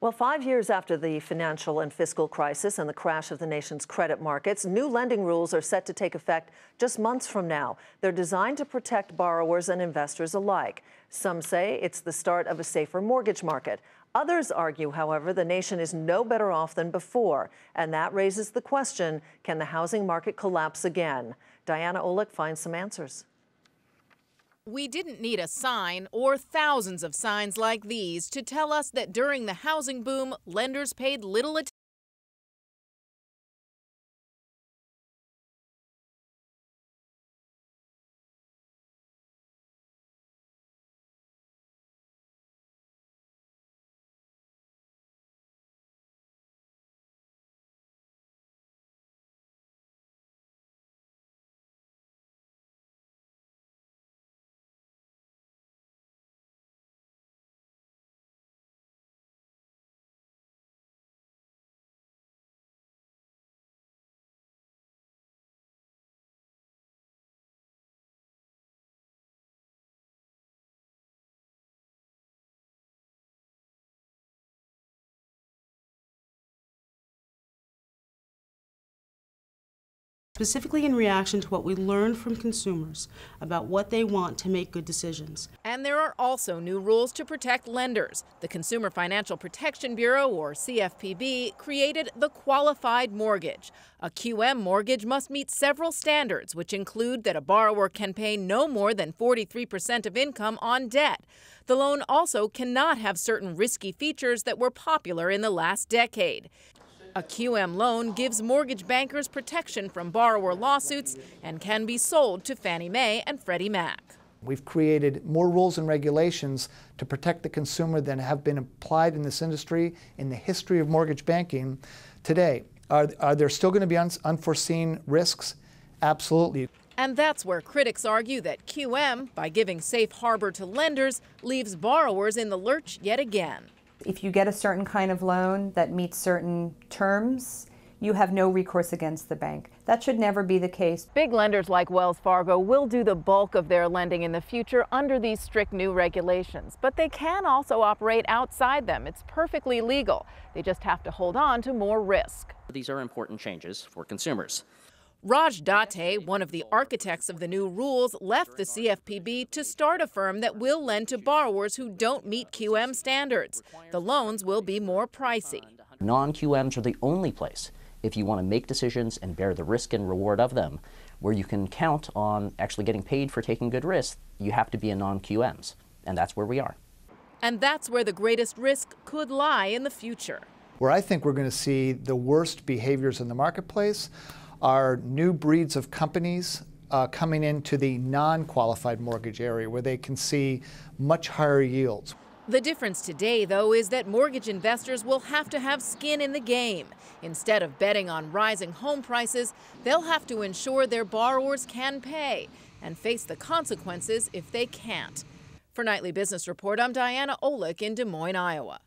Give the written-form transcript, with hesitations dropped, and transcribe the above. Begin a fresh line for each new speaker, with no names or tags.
Well, 5 years after the financial and fiscal crisis and the crash of the nation's credit markets, new lending rules are set to take effect just months from now. They're designed to protect borrowers and investors alike. Some say it's the start of a safer mortgage market. Others argue, however, the nation is no better off than before. And that raises the question, can the housing market collapse again? Diana Olick finds some answers.
We didn't need a sign or thousands of signs like these to tell us that during the housing boom, lenders paid little attention.
Specifically in reaction to what we learned from consumers about what they want to make good decisions.
And there are also new rules to protect lenders. The Consumer Financial Protection Bureau, or CFPB, created the qualified mortgage. A QM mortgage must meet several standards, which include that a borrower can pay no more than 43% of income on debt. The loan also cannot have certain risky features that were popular in the last decade. A QM loan gives mortgage bankers protection from borrower lawsuits and can be sold to Fannie Mae and Freddie Mac.
We've created more rules and regulations to protect the consumer than have been applied in this industry in the history of mortgage banking today. Are there still going to be unforeseen risks? Absolutely.
And that's where critics argue that QM, by giving safe harbor to lenders, leaves borrowers in the lurch yet again.
If you get a certain kind of loan that meets certain terms, you have no recourse against the bank. That should never be the case.
Big lenders like Wells Fargo will do the bulk of their lending in the future under these strict new regulations, but they can also operate outside them. It's perfectly legal. They just have to hold on to more risk.
These are important changes for consumers.
Raj Date, one of the architects of the new rules, left the CFPB to start a firm that will lend to borrowers who don't meet QM standards. The loans will be more pricey.
Non-QMs are the only place, if you want to make decisions and bear the risk and reward of them, where you can count on actually getting paid for taking good risks, you have to be a non-QMs. And that's where we are.
And that's where the greatest risk could lie in the future.
Where I think we're going to see the worst behaviors in the marketplace are new breeds of companies coming into the non-qualified mortgage area where they can see much higher yields.
The difference today, though, is that mortgage investors will have to have skin in the game. Instead of betting on rising home prices, they'll have to ensure their borrowers can pay and face the consequences if they can't. For Nightly Business Report, I'm Diana Olick in Des Moines, Iowa.